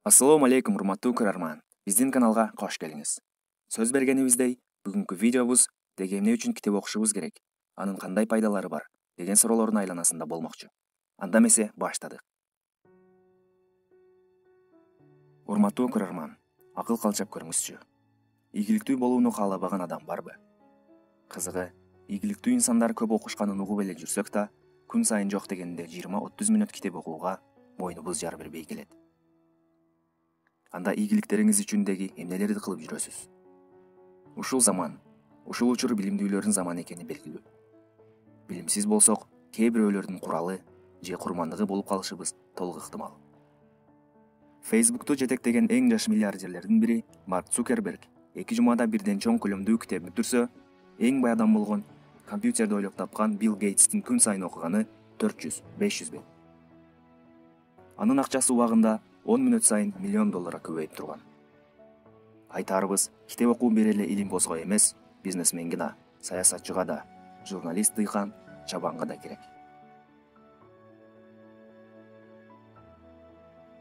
Ассалому алейкум, урматтуу көрөрман. Биздин каналга кош келиңиз. Сөз бергенибиздей, бүгүнкү видеобуз деги эмне үчүн китеп окушубуз керек, анын кандай пайдалары бар деген суроолордун айланасында болмокчу. Анда эмесе баштадык. Урматтуу көрөрман, акыл калчап көрүңүзчү. Ийгиликтүү болууну каалабаган адам барбы? Кызыгы, ийгиликтүү инсандар көп окушканын угуп эле жүрсөк да, күн сайын жок дегенде 20-30 мүнөт китеп окууга мойнубуз жар бербей келет. Анда ийгиликтериңиз үчүн деги эмнелерди кылып жүрөсүз? Ушул заман, ушул учур билимдүүлөрдүн заманы экени белгилүү. Билимсиз болсок, кээ бирөөлөрдүн куралы же курмандыгы болуп калышыбыз толук ыктымал. Facebook'ту жетектеген эң жаш миллиардерлердин бири Марк Цукерберг 2 жумада бирден чоң көлөмдүү китеп бүтүрсө, эң бай адам болгон компьютерди ойлоп тапкан Билл Гейтстин күн сайын окуганы 400-500 бет. Анын акчасы убагында 10 мүнөт сайын $1,000,000 көбөйүп турган. Айтарыбыз, китеп окуу бир эле илим бозго эмес, бизнесменге да, саясатчыга да, журналист дыйкан, чабанга да керек.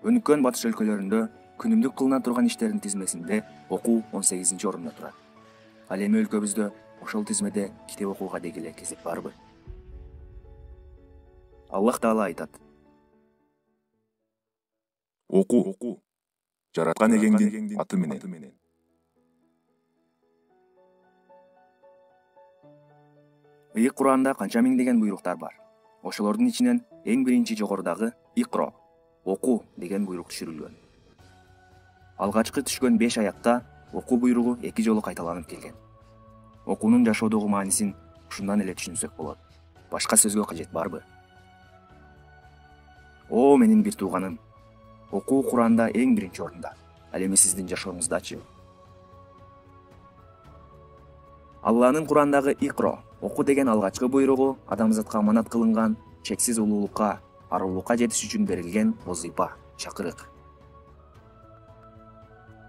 Өнүккөн батыш өлкөлөрүндө күнүмдүк кылына турган иштердин тизмесинде окуу 18-орунда турат. Ал эми өлкөбүздө ошол тизмеде китеп окууга деги эле кезек барбы? Аллах Таала айтат: Оку, жараткан эгеңдин аты менен. Ыйык Куранда канча миңдеген буйруктар бар. Ошолордун ичинен эң биринчи жогорудагы Икро, оку деген буйрук түшүрүлгөн. Алгачкы түшкөн 5 аятта окуу буйругу 2 жолу кайталанып келген. Окуунун жашоодогу маанисин ушундан эле түшүнсөк болот. Башка сөзгө кажет барбы? О, менин бир тууганым, окуу Куранда эң биринчи орунда. Ал эми сиздин жашооңуздачы? Алланын Курандагы Икро, оку деген алгачкы буйругу адамзатка аманат кылынган чексиз улуулукка, арулукка жетиш үчүн берилген вазыйфа, чакырык.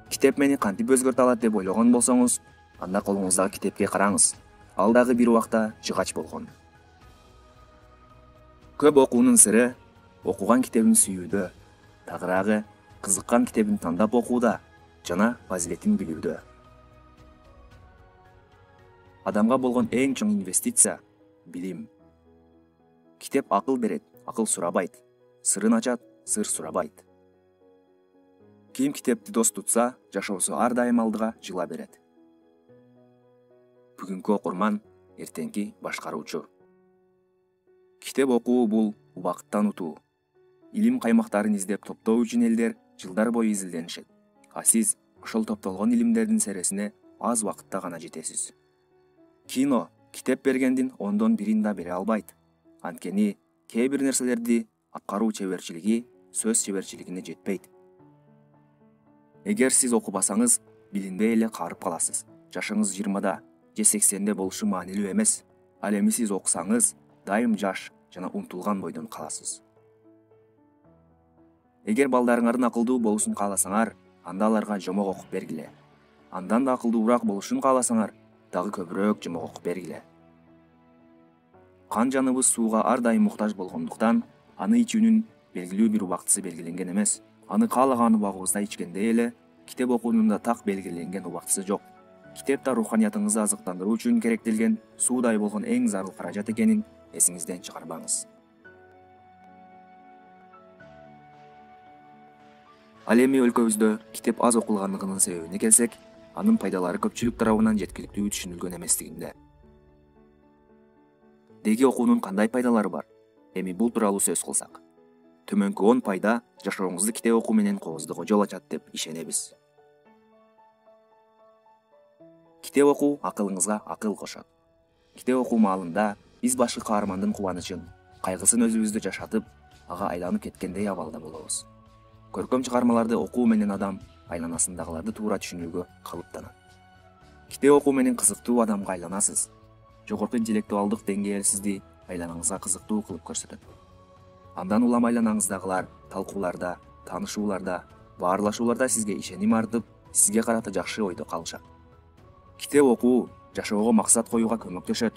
Китеп мени кантип өзгөртө алат деп ойлогон болсоңуз, анда колуңуздагы китепке караңыз. Ал дагы бир убакта жыгач болгон. Көп окуунун сыры окуган китебин сүйүүдө, тагыраагы кызыккан китебин тандап окууда жана фазилетин билүүдө. Адамга болгон эң чоң инвестиция — билим. Китеп акыл берет, акыл сурабайт. Сырын ачат, сыр сурабайт. Ким китепти дос тутса, жашоосу ар дайым алдыга жыла берет. Бүгүнкү окурман — эртеңки башкаруучу. Китеп окуу бул убакыттан утуу. Илим каймактарын издеп топтоо үчүн элдер жылдар бою изилденишет. А сиз ошол топтолгон илимдердин сересине аз убакытта гана жетесиз. Кино китеп бергендин 10дон 1-ин да бере албайт. Анткени кээ бир нерселерди аткаруу чеберчилиги сөз чеберчилигине жетпейт. Эгер сиз окубасаңыз, билинбей эле карып каласыз. Жашыңыз 20да же 80де болушу маанилүү эмес. Ал эми сиз окусаңыз, дайым жаш жана умтулган бойдон каласыз. Эгер балдарыңардын акылдуу болушун кааласаңар, анда аларга жомок окуп бергиле. Андан да акылдуураак болушун кааласаңар, дагы көбүрөөк жомок окуп бергиле. Кан жаныбыз сууга ар дайым муктаж болгондуктан, аны ичүүнүн белгилүү бир убактысы белгиленген эмес. Аны каалаган убагыбызда ичкенде эле, китеп окуунун да так белгиленген убактысы жок. Китеп да руханиятыңызды азыктандыруу үчүн керектелген суудай болгон эң зарыл каражат экенин эсиңизден чыгарбаңыз. Ал эми өлкөбүздө китеп аз окулгандыгынын себебине келсек, анын пайдалары көпчүлүк тарабынан жеткиликтүү түшүнүлгөн эместигинде. Деги окуунун кандай пайдалары бар? Эми бул тууралуу сөз кылсак. Төмөнкү 10 пайда жашооңузду китеп окуу менен кооздого жол ачат деп ишенебиз. Китеп окуу акылыңызга акыл кошот. Китеп окуу маалында биз башкы каармандын кубанычын, кайгысын өзүбүздө жашатып, ага айланып кеткендей абалда болобуз. Көркөм чыгармаларды окуу менен адам айланасындагыларды туура түшүнүүгө калыптанат. Китеп окуу менен кызыктуу адамга айланасыз. Жогорку интеллектуалдык деңгээл сизди айланаңызга кызыктуу кылып көрсөтөт. Андан улам айланаңыздагылар талкууларда, таанышууларда, баарлашууларда сизге ишеним артып, сизге карата жакшы ойдо калышат. Китеп окуу жашоого максат коюуга көмөктөшөт.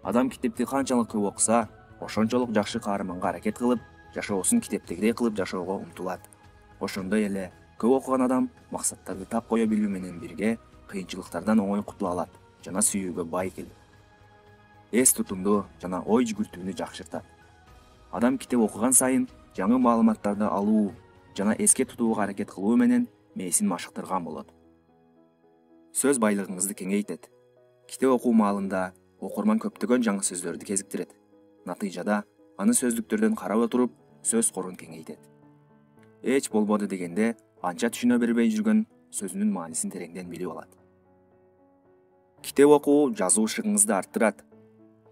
Адам китепти канчалык көп окуса, ошончолук жакшы каарманга аракет кылып, жашоосун китептегидей кылып жашоого умтулат. Ошондой эле көп окуган адам максаттарды так кое билүү менен бирге кыйынчылыктардан оңой кутула алат жана сүйүүгө бай келет. Эс тутумду жана ой жүгүртүүнү жакшыртат. Адам китеп окуган сайын жаңы маалыматтарды алуу жана эске тутууга аракет кылуу менен мээсин машыктырган болот. Сөз байлыгыңызды кеңейтет. Китеп окуу маалында окурман көптөгөн жаңы сөздөрдү кезиктирет. Натыйжада аны сөздүктөрдөн карап отуруп, сөз корун кеңейтет. Эч болбоду дегенде анча түшүнө бербей жүргөн сөзүнүн маанисин тереңден билип алат. Китеп окуу жазуу шыгыңызды арттырат.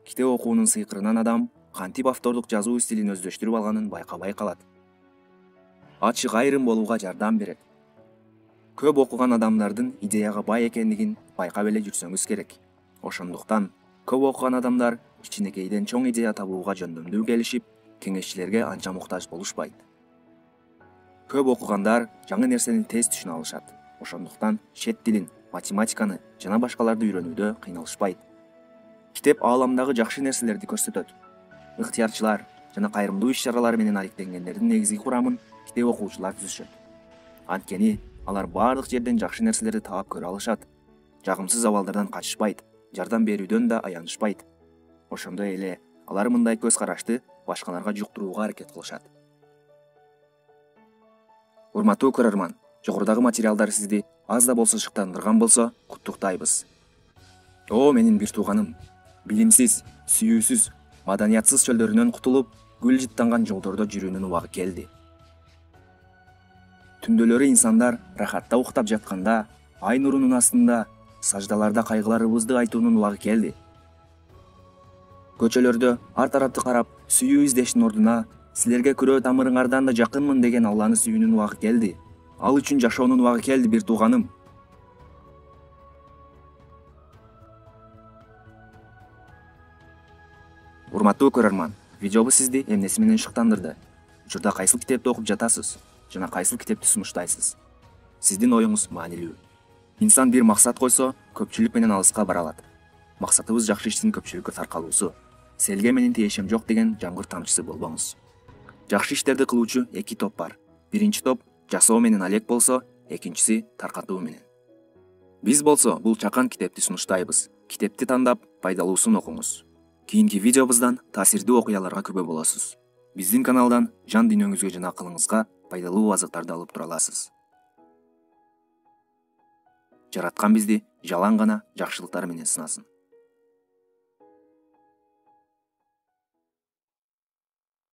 Китеп окуунун сыйкырынан адам кантип автордук жазуу стилин өздөштүрүп алганын байкабай калат. Ачык айрым болууга жардам берет. Көп окуган адамдардын идеяга бай экендигин байкап эле жүрсөңүз керек. Ошондуктан көп окуган адамдар кичинекейден чоң идея табууга жөндөмдүү келишип, кеңешчилерге анча муктаж болушпайт. Көп окугандар жаңы нерсени тез түшүнө алышат. Ошондуктан чет тилин, математиканы жана башкаларды үйрөнүүдө кыйналышпайт. Китеп ааламдагы жакшы нерселерди көрсөтөт. Ыктыярчылар жана кайрымдуу иш-чаралар менен алектенгендердин негизги курамын китеп окуучулар түзүшөт. Анткени алар баардык жерден жакшы нерселерди таап көрө алышат. Жагымсыз абалдардан качышпайт, жардам берүүдөн да аянышпайт. Ошондой эле алар мындай көз карашты башкаларга жуктурууга аракет кылышат. Урматтуу көрөрман, жогорудагы материалдар сизди аз да болсо шыктандырган болсо, куттуктайбыз. О, менин бир тууганым, билимсиз, сүйүүсүз, маданиятсыз чөлдөрүнөн кутулуп, гүл жыттанган жолдордо жүрүүнүн убагы келди. Түндөлөрү инсандар рахатта уктап жатканда, ай нурунун астында саждаларда кайгыларыбызды айтуунун убагы келди. Көчөлөрдө ар тарапты карап, сүйүү издештин ордуна силерге күрөө тамырыңардан да жакынмын деген Алланы сүйүүнүн убагы келди. Ал үчүн жашоонун убагы келди, бир тууганым. Урматтуу көрөрман, видеобуз сизди эмнеси менен шыктандырды? Учурда кайсыл китепти окуп жатасыз жана кайсыл китепти сунуштайсыз? Сиздин оюңуз маанилүү. Инсан бир максат койсо, көпчүлүк менен алыска бара алат. Максатыбыз жакшы иштин көпчүлүккө таркалуусу. Селге менин тиешем жок деген жаңгыр тамчысы болбоңуз. Жакшы иштерди кылуучу эки топ бар. Биринчи топ жасоо менен алек болсо, экинчиси таркатуу менен. Биз болсо бул чакан китепти сунуштайбыз. Китепти тандап, пайдалуусун окуңуз. Кийинки видеобуздан таасирдүү окуяларга күбө болосуз. Биздин каналдан жан дүйнөңүзгө жана акылыңызга пайдалуу азыктарды алып тура аласыз. Жараткан бизди жалаң гана жакшылыктар менен сынасын.